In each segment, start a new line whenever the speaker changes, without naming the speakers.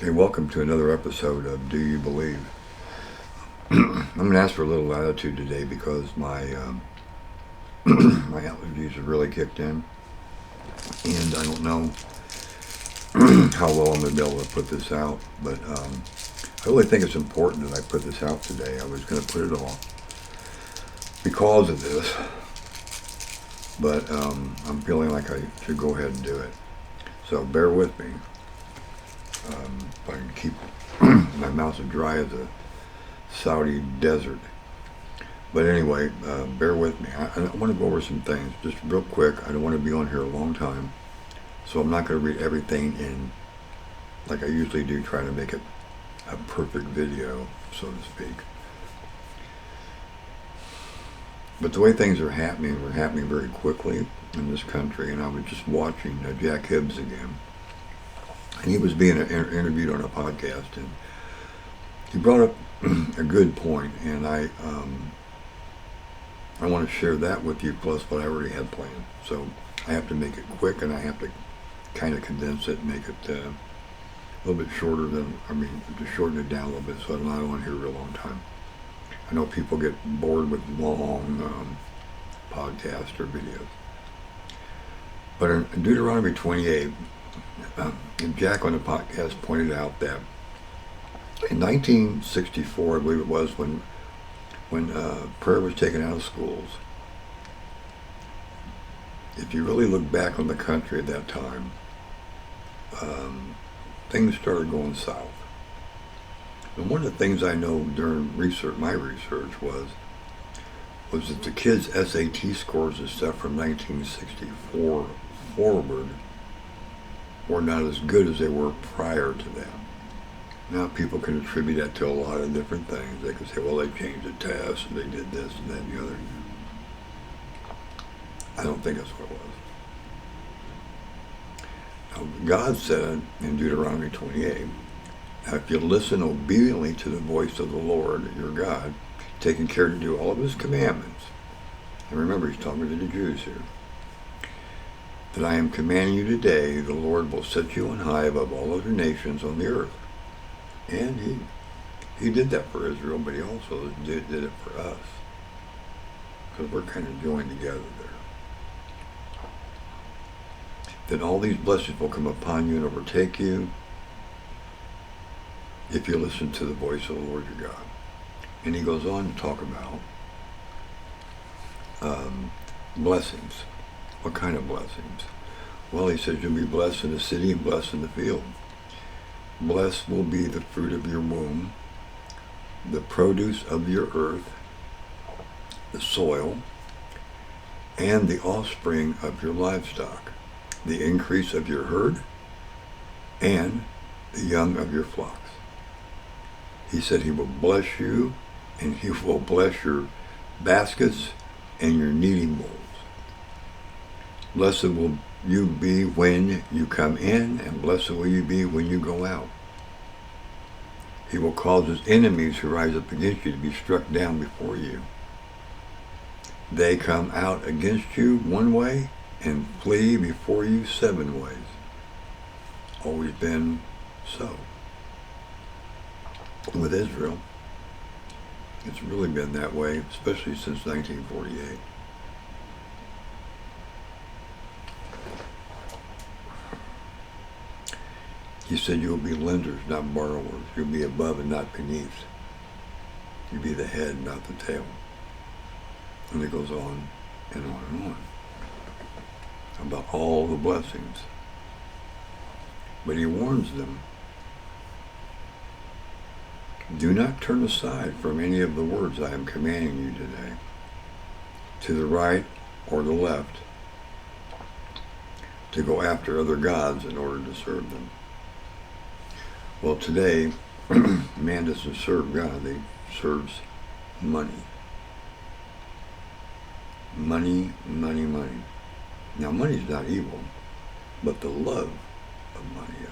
Hey, welcome to another episode of Do You Believe? I'm going to ask for a little latitude today because my my allergies have really kicked in, and I don't know how well I'm going to be able to put this out, but I really think it's important that I put this out today. I was going to put it off because of this, but I'm feeling like I should go ahead and do it. So bear with me. If I can keep my mouth as dry as a Saudi desert. But anyway, bear with me. I want to go over some things just real quick. I don't want to be on here a long time, so I'm not going to read everything in like I usually do, trying to make it a perfect video, so to speak. But the way things are happening very quickly in this country, and I was just watching Jack Hibbs again. And he was being interviewed on a podcast, and he brought up a good point, and I want to share that with you, plus what I already had planned. So I have to make it quick, and I have to kind of condense it and make it a little bit shorter just shorten it down a little bit so I'm not on here a real long time. I know people get bored with long podcasts or videos. But in Deuteronomy 28, and Jack on the podcast pointed out that in 1964, I believe it was, when prayer was taken out of schools, if you really look back on the country at that time, things started going south. And one of the things I know during my research was that the kids' SAT scores and stuff from 1964 forward were not as good as they were prior to that. Now people can attribute that to a lot of different things. They can say, well, they changed the test, and they did this and that and the other. I don't think that's what it was. Now, God said in Deuteronomy 28, if you listen obediently to the voice of the Lord, your God, taking care to do all of his commandments, and remember, he's talking to the Jews here, that I am commanding you today, the Lord will set you on high above all other nations on the earth. And he did that for Israel, but he also did it for us, because we're kind of joined together there. Then all these blessings will come upon you and overtake you if you listen to the voice of the Lord your God. And he goes on to talk about blessings. What kind of blessings? Well, he says you'll be blessed in the city and blessed in the field. Blessed will be the fruit of your womb, the produce of your earth, the soil, and the offspring of your livestock, the increase of your herd, and the young of your flocks. He said he will bless you, and he will bless your baskets and your kneading bowls. Blessed will you be when you come in, and blessed will you be when you go out. He will cause his enemies who rise up against you to be struck down before you. They come out against you one way and flee before you 7 ways. Always been so. With Israel, it's really been that way, especially since 1948. He said you'll be lenders, not borrowers. You'll be above and not beneath. You'll be the head, not the tail. And it goes on and on and on about all the blessings. But he warns them, do not turn aside from any of the words I am commanding you today, to the right or the left, to go after other gods in order to serve them. Well, today, man doesn't serve God, he serves money. Money, money, money. Now, money's not evil, but the love of money is.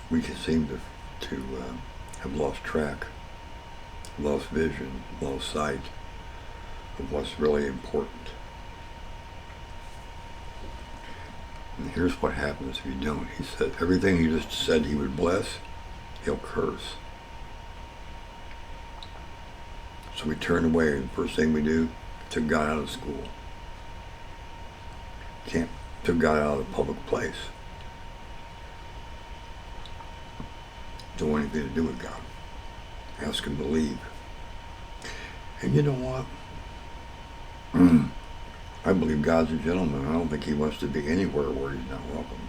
We can seem to have lost track, lost vision, lost sight of what's really important. And here's what happens if you don't. He said everything he just said he would bless, he'll curse. So we turn away, and the first thing we do, took God out of school. Took God out of the public place. Don't want anything to do with God. Ask him to leave. And you know what? I believe God's a gentleman. I don't think he wants to be anywhere where he's not welcome.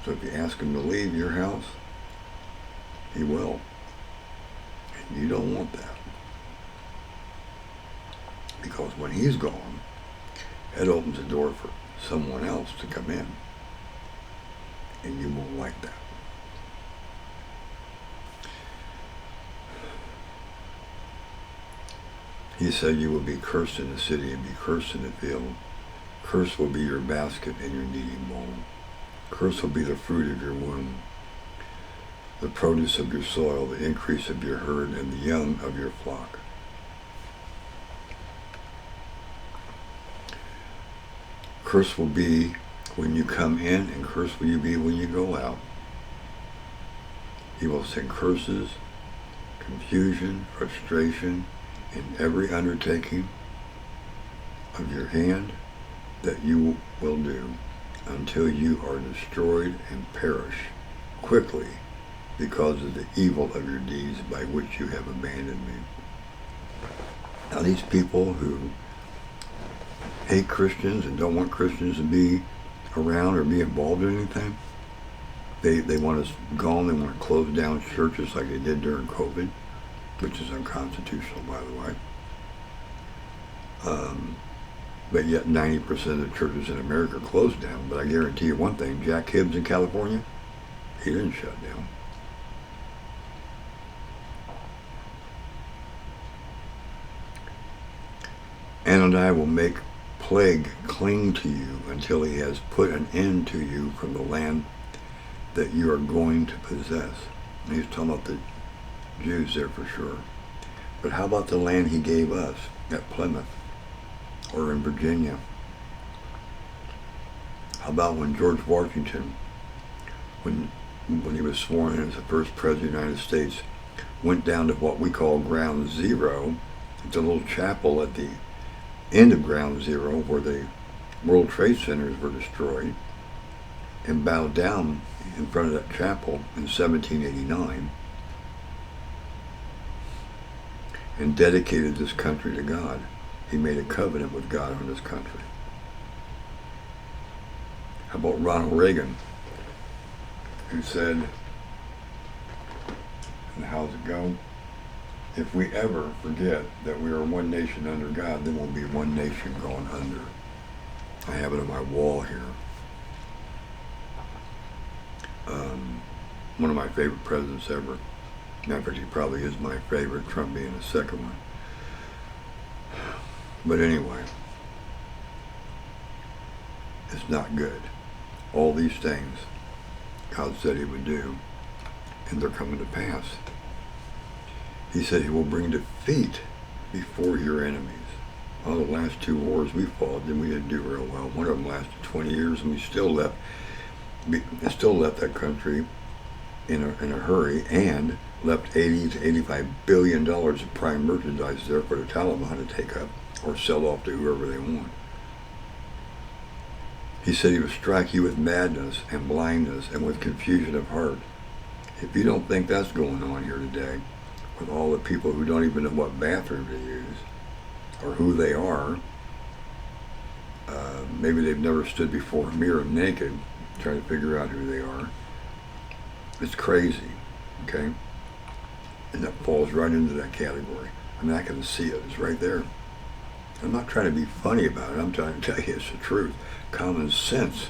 So if you ask him to leave your house, he will. And you don't want that. Because when he's gone, it opens the door for someone else to come in. And you won't like that. He said you will be cursed in the city and be cursed in the field. Cursed will be your basket and your kneading bowl. Cursed will be the fruit of your womb, the produce of your soil, the increase of your herd, and the young of your flock. Cursed will be when you come in, and cursed will you be when you go out. He will send curses, confusion, frustration, in every undertaking of your hand that you will do, until you are destroyed and perish quickly because of the evil of your deeds by which you have abandoned me. Now these people who hate Christians and don't want Christians to be around or be involved in anything, they want us gone. They want to close down churches like they did during COVID, which is unconstitutional, by the way. But yet 90% of the churches in America closed down. But I guarantee you one thing, Jack Hibbs in California, he didn't shut down. Ananiah will make plague cling to you until he has put an end to you from the land that you are going to possess. And he's talking about the Jews there for sure. But how about the land he gave us at Plymouth or in Virginia? How about when George Washington, when he was sworn in as the first president of the United States, went down to what we call Ground Zero, it's a little chapel at the end of Ground Zero where the World Trade Centers were destroyed, and bowed down in front of that chapel in 1789 and dedicated this country to God. He made a covenant with God on this country. How about Ronald Reagan, who said, and how's it go? If we ever forget that we are one nation under God, then we'll be one nation going under. I have it on my wall here. One of my favorite presidents ever. Matter of fact, he probably is my favorite, Trump being the second one. But anyway, it's not good. All these things God said he would do, and they're coming to pass. He said he will bring defeat before your enemies. Well, the last two wars we fought, then we didn't do real well. One of them lasted 20 years, and we still left that country in a hurry, and left $80 to $85 billion of prime merchandise there for the Taliban to take up or sell off to whoever they want. He said he would strike you with madness and blindness and with confusion of heart. If you don't think that's going on here today, with all the people who don't even know what bathroom to use or who they are, maybe they've never stood before a mirror naked trying to figure out who they are. It's crazy, okay? And that falls right into that category. I mean, I can see it. It's right there. I'm not trying to be funny about it. I'm trying to tell you it's the truth. Common sense.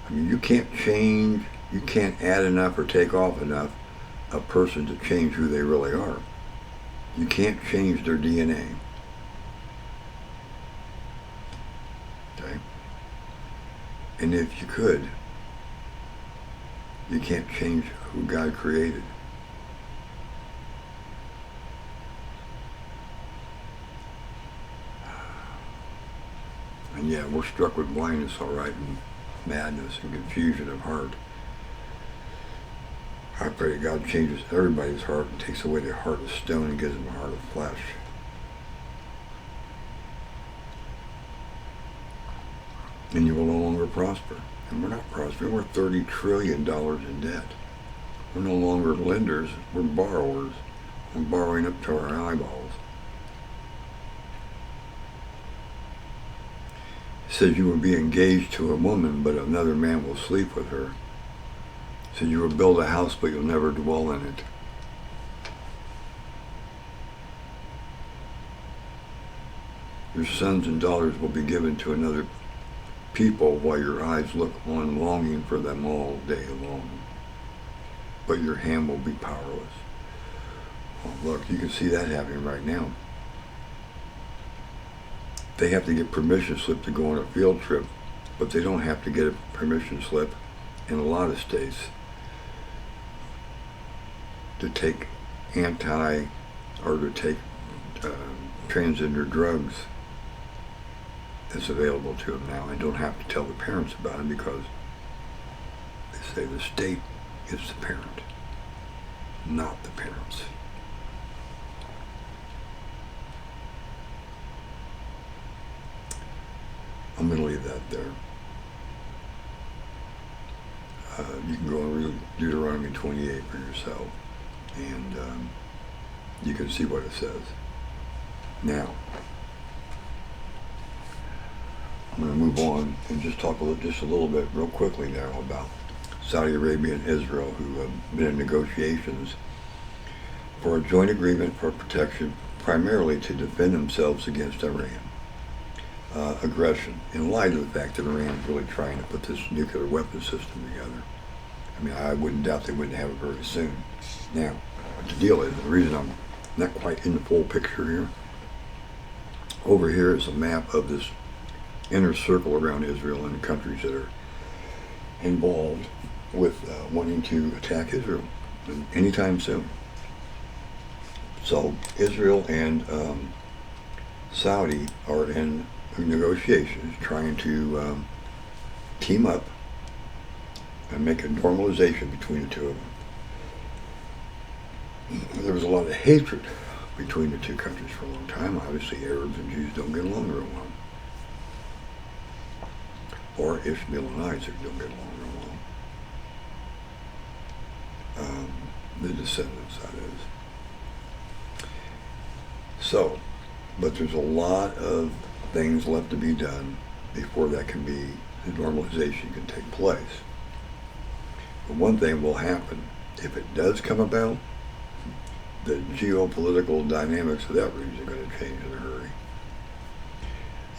I mean, you can't change, you can't add enough or take off enough a person to change who they really are. You can't change their DNA. Okay? And if you could, you can't change who God created. And yeah, we're struck with blindness, all right, and madness and confusion of heart. I pray that God changes everybody's heart and takes away their heart of stone and gives them a heart of flesh. And you will no longer prosper. And we're not prospering. We're $30 trillion in debt. We're no longer lenders. We're borrowers. We're borrowing up to our eyeballs. It says you will be engaged to a woman, but another man will sleep with her. It says you will build a house, but you'll never dwell in it. Your sons and daughters will be given to another people while your eyes look on longing for them all day long. But your hand will be powerless. Well, look, you can see that happening right now. They have to get permission slip to go on a field trip, but they don't have to get a permission slip in a lot of states to take transgender drugs that's available to them now, and don't have to tell the parents about it because they say the state is the parent, not the parents. I'm going to leave that there. You can go and read Deuteronomy 28 for yourself, and you can see what it says. Now, I'm going to move on and just talk just a little bit real quickly now about Saudi Arabia and Israel, who have been in negotiations for a joint agreement for protection, primarily to defend themselves against Iran aggression, in light of the fact that Iran is really trying to put this nuclear weapon system together. I mean, I wouldn't doubt they wouldn't have it very soon. Now, what the deal is, the reason I'm not quite in the full picture here, over here is a map of this inner circle around Israel and the countries that are involved with wanting to attack Israel anytime soon. So Israel and Saudi are in negotiations trying to team up and make a normalization between the two of them. There was a lot of hatred between the two countries for a long time. Obviously, Arabs and Jews don't get along real well. Or Ishmael and Isaac don't get along real well. The descendants, that is. So, but there's a lot of things left to be done before that can be, the normalization can take place. But one thing will happen, if it does come about, the geopolitical dynamics of that region are going to change in a hurry.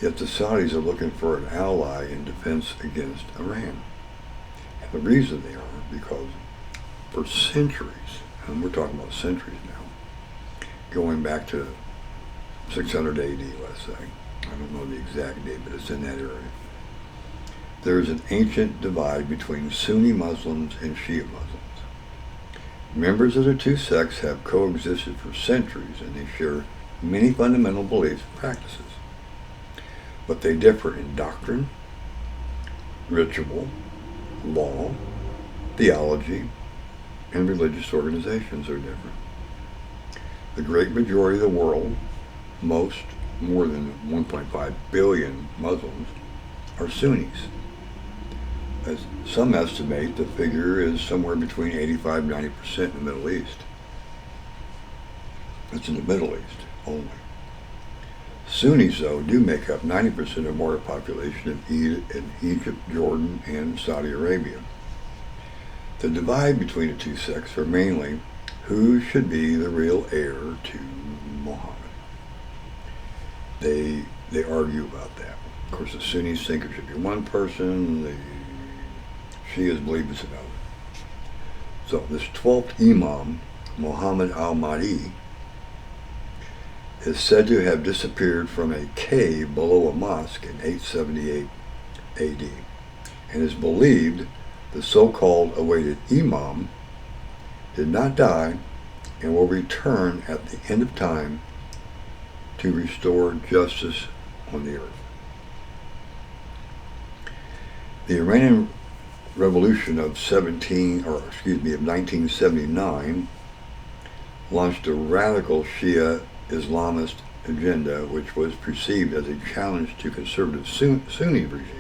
Yet the Saudis are looking for an ally in defense against Iran. And the reason they are, because for centuries, and we're talking about centuries now, going back to 600 AD, let's say, I don't know the exact date, but it's in that area, there is an ancient divide between Sunni Muslims and Shia Muslims. Members of the two sects have coexisted for centuries, and they share many fundamental beliefs and practices. But they differ in doctrine, ritual, law, theology, and religious organizations are different. The great majority of the world, more than 1.5 billion Muslims, are Sunnis. As some estimate, the figure is somewhere between 85-90% in the Middle East. That's in the Middle East only. Sunnis, though, do make up 90% of water population in Egypt, Jordan, and Saudi Arabia. The divide between the two sects are mainly who should be the real heir to Muhammad. They argue about that. Of course, the Sunnis think it should be one person, the Shias believe it's another. So this 12th Imam, Muhammad al-Mahdi, is said to have disappeared from a cave below a mosque in 878 AD, and is believed the so-called awaited Imam did not die and will return at the end of time to restore justice on the earth. The Iranian Revolution of 1979 launched a radical Shia Islamist agenda which was perceived as a challenge to conservative Sunni regimes,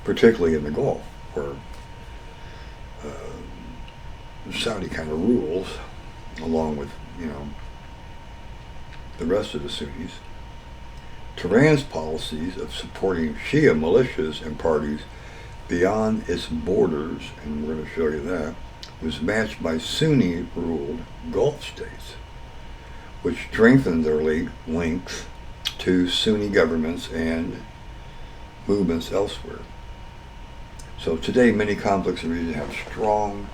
particularly in the Gulf, where Saudi kind of rules, along with, the rest of the Sunnis. Tehran's policies of supporting Shia militias and parties beyond its borders, and we're going to show you that, was matched by Sunni-ruled Gulf states, which strengthened their links to Sunni governments and movements elsewhere. So today, many conflicts in the region have strong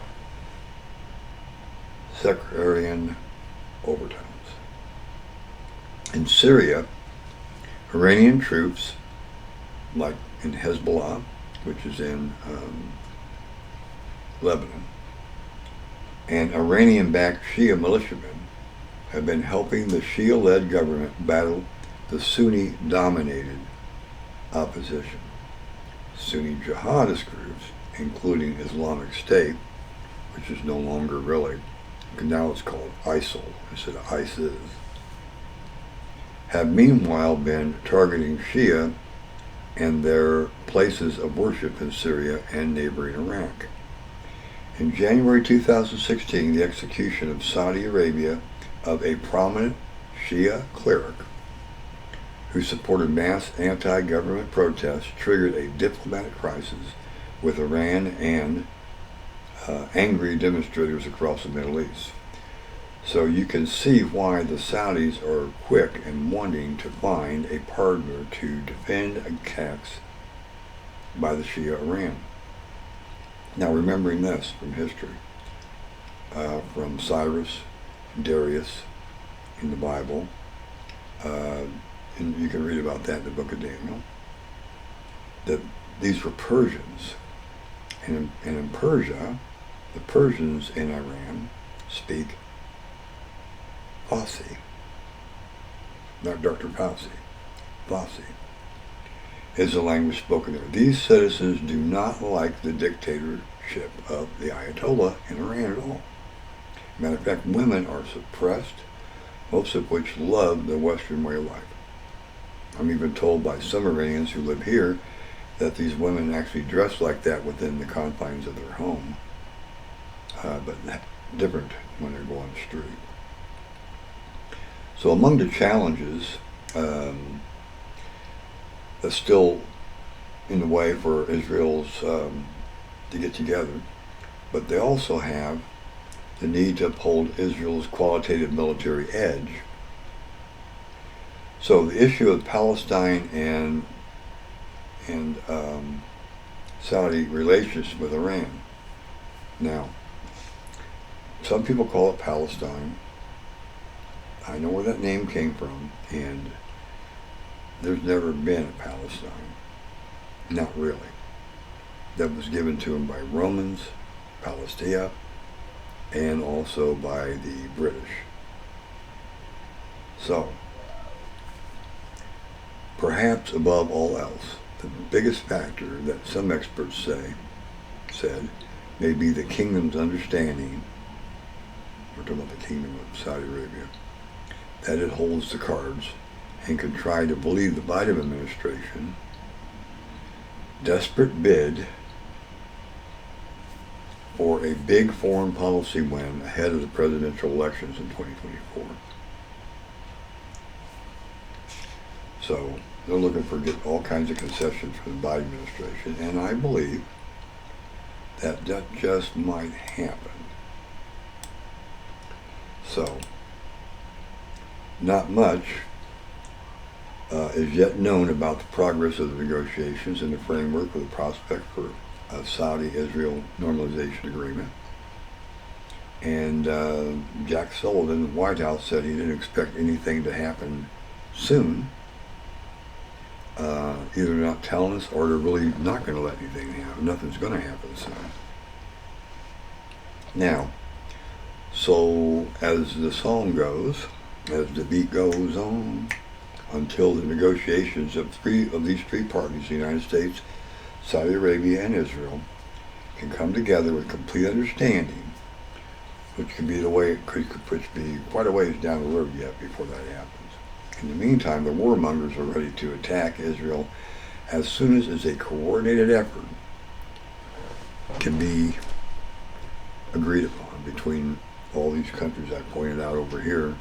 sectarian overtones. In Syria, Iranian troops, like in Hezbollah, which is in Lebanon, and Iranian-backed Shia militiamen have been helping the Shia-led government battle the Sunni-dominated opposition. Sunni jihadist groups, including Islamic State, which is no longer really, now it's called ISIL instead of ISIS, have meanwhile been targeting Shia and their places of worship in Syria and neighboring Iraq. In January 2016, the execution of Saudi Arabia of a prominent Shia cleric who supported mass anti-government protests triggered a diplomatic crisis with Iran and angry demonstrators across the Middle East. So you can see why the Saudis are quick in wanting to find a partner to defend attacks by the Shia Iran. Now, remembering this from history, from Cyrus, Darius in the Bible, and you can read about that in the book of Daniel, that these were Persians. And in Persia, the Persians in Iran speak Farsi, not Dr. Fauci. Farsi is the language spoken there. These citizens do not like the dictatorship of the Ayatollah in Iran at all. Matter of fact, women are suppressed, most of which love the Western way of life. I'm even told by some Iranians who live here that these women actually dress like that within the confines of their home, but different when they go on the street. So among the challenges that's still in the way for Israel's to get together, but they also have the need to uphold Israel's qualitative military edge. So the issue of Palestine and Saudi relations with Iran. Now, some people call it Palestine. I know where that name came from, and there's never been a Palestine. Not really. That was given to them by Romans, Palestina, and also by the British. So, perhaps above all else, the biggest factor that some experts said may be the kingdom's understanding, we're talking about the kingdom of Saudi Arabia, that it holds the cards and can try to believe the Biden administration desperate bid for a big foreign policy win ahead of the presidential elections in 2024. So they're looking for get all kinds of concessions from the Biden administration, and I believe that just might happen. So not much is yet known about the progress of the negotiations and the framework for the prospect for a Saudi-Israel normalization agreement. And Jack Sullivan, the White House, said he didn't expect anything to happen soon. Either they're not telling us or they're really not going to let anything happen. Nothing's going to happen soon. Now, so as the song goes, as the beat goes on, until the negotiations of these three parties, the United States, Saudi Arabia and Israel can come together with complete understanding, which could be which be quite a ways down the road yet before that happens. In the meantime, the warmongers are ready to attack Israel as soon as a coordinated effort can be agreed upon between all these countries I pointed out over here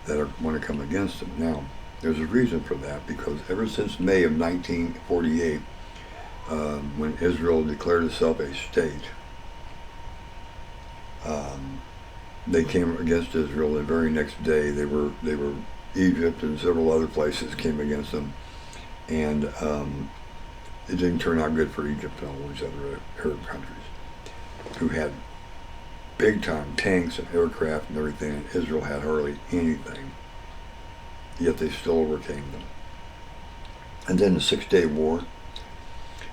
that want to come against them. Now, there's a reason for that, because ever since May of 1948, when Israel declared itself a state, they came against Israel the very next day. They were Egypt and several other places came against them, and it didn't turn out good for Egypt and all these other Arab countries who had big time tanks and aircraft and everything, and Israel had hardly anything. Yet they still overcame them. And then the 6-Day War,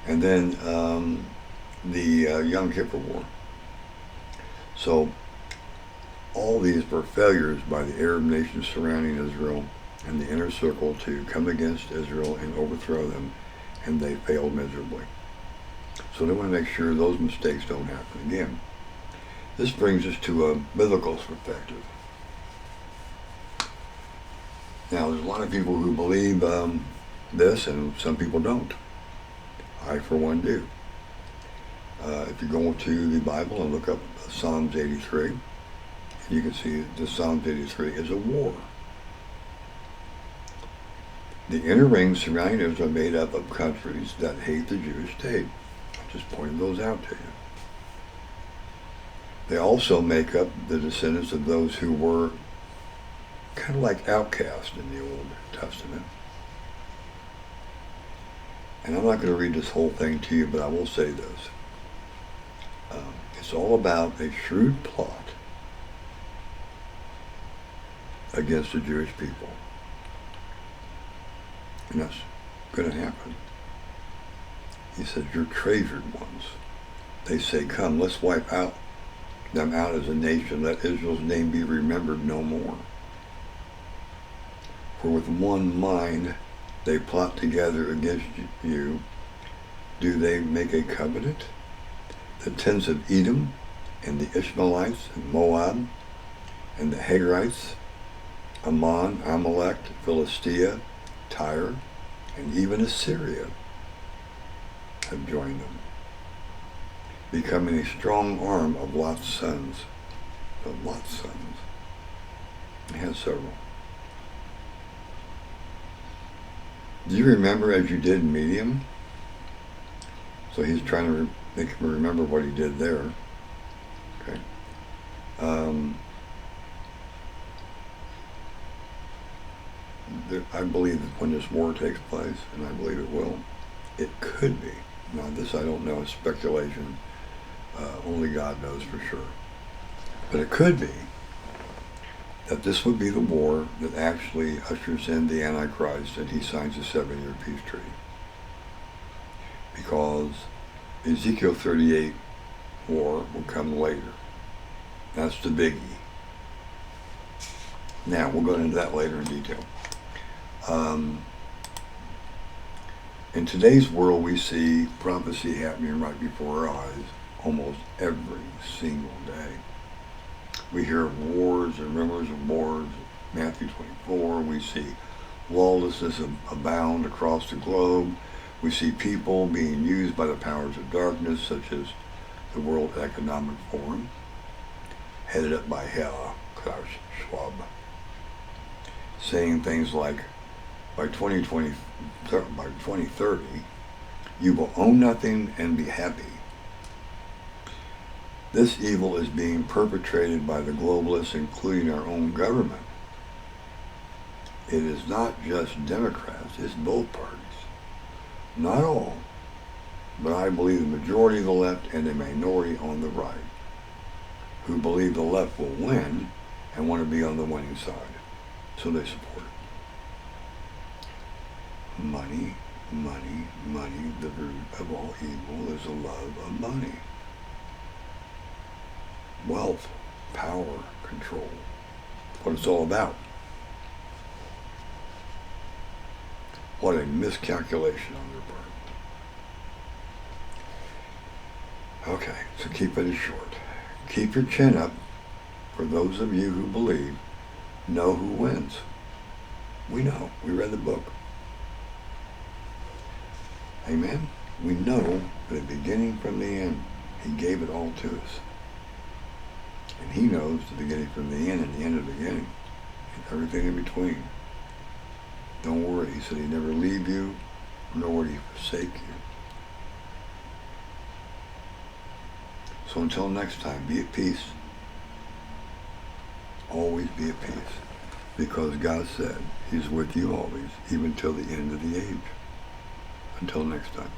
and then the Yom Kippur War. So all these were failures by the Arab nations surrounding Israel and the inner circle to come against Israel and overthrow them, and they failed miserably. So they want to make sure those mistakes don't happen again. This brings us to a biblical perspective. Now, there's a lot of people who believe this, and some people don't. I, for one, do. If you go to the Bible and look up Psalms 83, you can see that Psalms 83 is a war. The inner rings surrounding Israel are made up of countries that hate the Jewish state. I just pointed those out to you. They also make up the descendants of those who were kind of like outcasts in the Old Testament. And I'm not going to read this whole thing to you, but I will say this. It's all about a shrewd plot against the Jewish people. And that's going to happen. He says, "You're treasured ones." They say, "Come, let's wipe them out as a nation. Let Israel's name be remembered no more. For with one mind they plot together against you. Do they make a covenant? The tens of Edom, and the Ishmaelites, and Moab, and the Hagrites, Ammon, Amalek, Philistia, Tyre, and even Assyria have joined them, becoming a strong arm of Lot's sons." Of Lot's sons. He has several. Do you remember as you did Medium? So he's trying to make him remember what he did there. Okay. I believe that when this war takes place, and I believe it will, it could be. Now this I don't know, it's speculation. Only God knows for sure. But it could be that this would be the war that actually ushers in the Antichrist and he signs a 7-year peace treaty. Because Ezekiel 38 war will come later. That's the biggie. Now, we'll go into that later in detail. In today's world, we see prophecy happening right before our eyes almost every single day. We hear of wars and rumors of wars. Matthew 24, we see lawlessness abound across the globe. We see people being used by the powers of darkness, such as the World Economic Forum, headed up by Klaus Schwab, saying things like, by 2030, you will own nothing and be happy. This evil is being perpetrated by the globalists, including our own government. It is not just Democrats, it's both parties. Not all, but I believe the majority of the left and the minority on the right, who believe the left will win and want to be on the winning side. So they support it. Money, money, money. The root of all evil is a love of money. Wealth, power, control. What it's all about. What a miscalculation on their part. So keep it short. Keep your chin up. For those of you who believe, know who wins. We know. We read the book. Amen? We know the beginning from the end. He gave it all to us. And he knows the beginning from the end and the end of the beginning. And everything in between. Don't worry. He said he'd never leave you, nor would he forsake you. So until next time, be at peace. Always be at peace. Because God said he's with you always, even till the end of the age. Until next time.